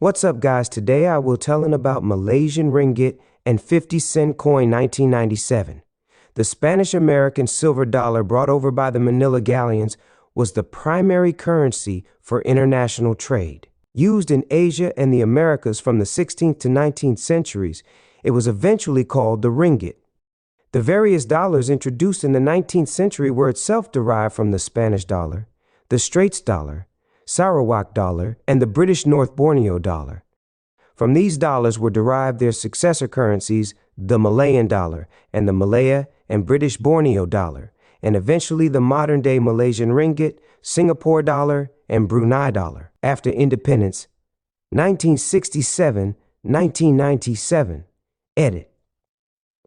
What's up, guys? Today I will tellin' about Malaysian ringgit and 50-cent coin 1997. The Spanish-American silver dollar brought over by the Manila galleons was the primary currency for international trade. Used in Asia and the Americas from the 16th to 19th centuries, it was eventually called the ringgit. The various dollars introduced in the 19th century were itself derived from the Spanish dollar, the Straits dollar, Sarawak dollar, and the British North Borneo dollar. From these dollars were derived their successor currencies, the Malayan dollar and the Malaya and British Borneo dollar, and eventually the modern-day Malaysian ringgit, Singapore dollar, and Brunei dollar. After independence, 1967, 1997, edit.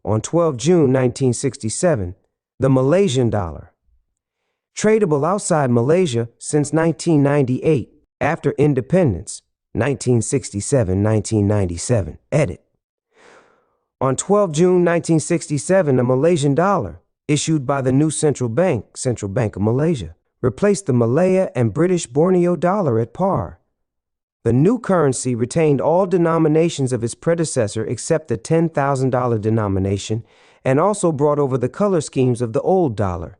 On 12 June 1967, the Malaysian dollar. Tradable outside Malaysia since 1998, after independence, 1967-1997, edit. On 12 June 1967, the Malaysian dollar, issued by the new Central Bank of Malaysia, replaced the Malaya and British Borneo dollar at par. The new currency retained all denominations of its predecessor except the $10,000 denomination, and also brought over the color schemes of the old dollar.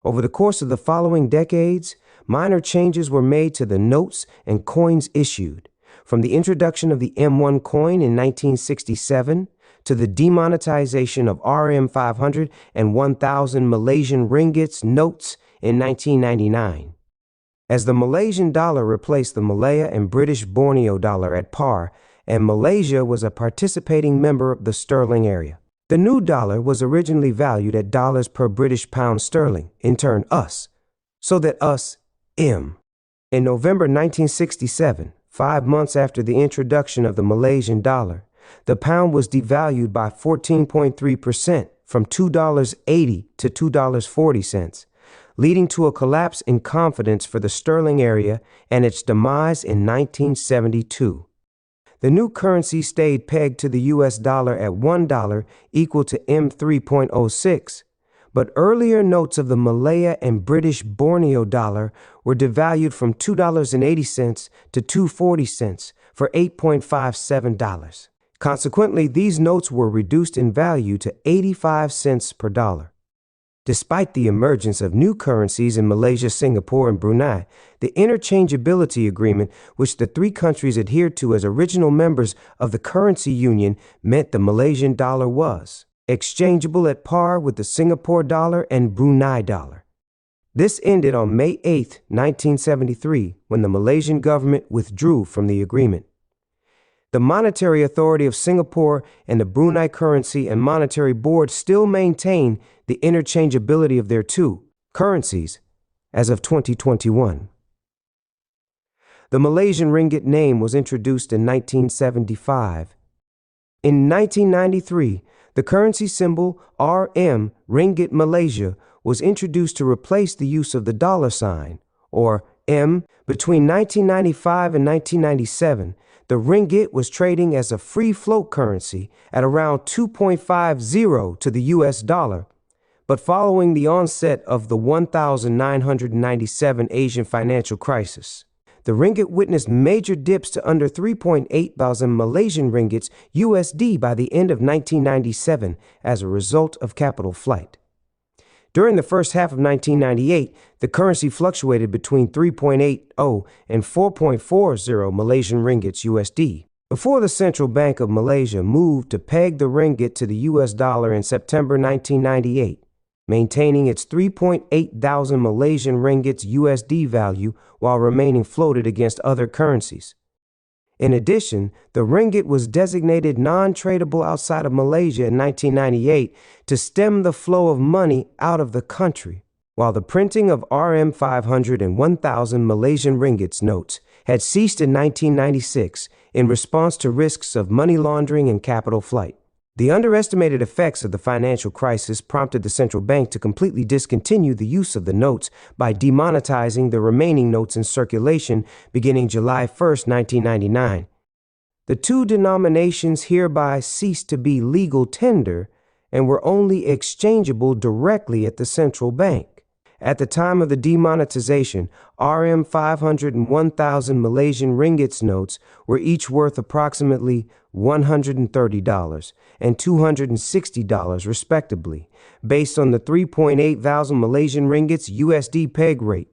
Over the course of the following decades, minor changes were made to the notes and coins issued, from the introduction of the M1 coin in 1967 to the demonetization of RM500 and 1,000 Malaysian ringgits notes in 1999. As the Malaysian dollar replaced the Malaya and British Borneo dollar at par, and Malaysia was a participating member of the sterling area. The new dollar was originally valued at dollars per British pound sterling, in turn US, so that US, M. In November 1967, 5 months after the introduction of the Malaysian dollar, the pound was devalued by 14.3% from $2.80 to $2.40, leading to a collapse in confidence for the sterling area and its demise in 1972. The new currency stayed pegged to the US dollar at $1 equal to M3.06, but earlier notes of the Malaya and British Borneo dollar were devalued from $2.80 to $2.40 for $8.57. Consequently, these notes were reduced in value to 85 cents per dollar. Despite the emergence of new currencies in Malaysia, Singapore, and Brunei, the interchangeability agreement, which the three countries adhered to as original members of the currency union, meant the Malaysian dollar was exchangeable at par with the Singapore dollar and Brunei dollar. This ended on May 8, 1973, when the Malaysian government withdrew from the agreement. The Monetary Authority of Singapore and the Brunei Currency and Monetary Board still maintain the interchangeability of their two currencies as of 2021. The Malaysian ringgit name was introduced in 1975. In 1993, the currency symbol RM, Ringgit Malaysia, was introduced to replace the use of the dollar sign, or M. Between 1995 and 1997, the ringgit was trading as a free float currency at around 2.50 to the US dollar, but following the onset of the 1997 Asian financial crisis, the ringgit witnessed major dips to under 3.8 thousand Malaysian ringgits USD by the end of 1997 as a result of capital flight. During the first half of 1998, the currency fluctuated between 3.80 and 4.40 Malaysian ringgits USD. Before the Central Bank of Malaysia moved to peg the ringgit to the US dollar in September 1998, maintaining its 3.8 thousand Malaysian ringgits USD value while remaining floated against other currencies. In addition, the ringgit was designated non-tradeable outside of Malaysia in 1998 to stem the flow of money out of the country, while the printing of RM500 and 1,000 Malaysian ringgits notes had ceased in 1996 in response to risks of money laundering and capital flight. The underestimated effects of the financial crisis prompted the central bank to completely discontinue the use of the notes by demonetizing the remaining notes in circulation beginning July 1, 1999. The two denominations hereby ceased to be legal tender and were only exchangeable directly at the central bank. At the time of the demonetization, RM 500 and 1,000 Malaysian ringgits notes were each worth approximately $130 and $260 respectively, based on the 3.8 thousand Malaysian ringgits USD peg rate.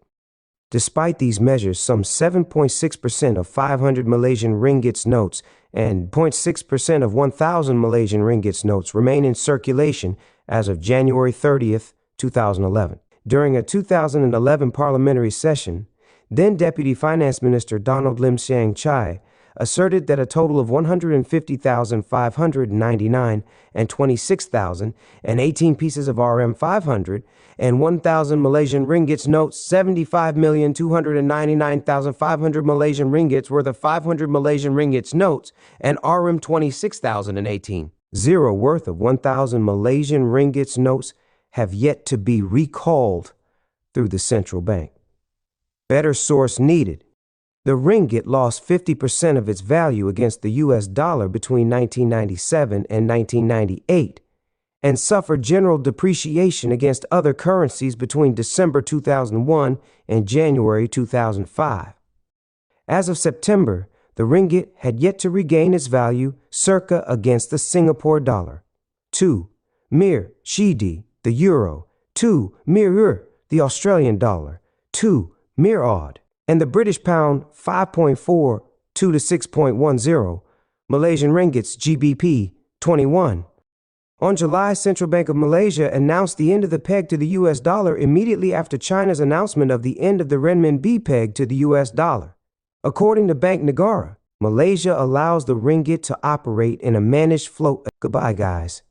Despite these measures, some 7.6% of 500 Malaysian ringgits notes and 0.6% of 1,000 Malaysian ringgits notes remain in circulation as of January 30th, 2011. During a 2011 parliamentary session, then Deputy Finance Minister Donald Lim Siang Chai asserted that a total of 150,599 and 26,018 pieces of RM 500 and 1,000 Malaysian ringgits notes, 75,299,500 Malaysian ringgits worth of 500 Malaysian ringgits notes, and RM 26,018 worth of 1,000 Malaysian ringgits notes have yet to be recalled through the central bank. Better source needed. The ringgit lost 50% of its value against the US dollar between 1997 and 1998 and suffered general depreciation against other currencies between December 2001 and January 2005. As of September, the ringgit had yet to regain its value circa against the Singapore dollar, 2 Mir Shidi, the euro, 2 Mir the Australian dollar, 2 Mir odd, and the British pound 5.42 to 6.10, Malaysian ringgits GBP 21. On July, Central Bank of Malaysia announced the end of the peg to the US dollar immediately after China's announcement of the end of the renminbi peg to the US dollar. According to Bank Negara, Malaysia allows the ringgit to operate in a managed float. Goodbye, guys.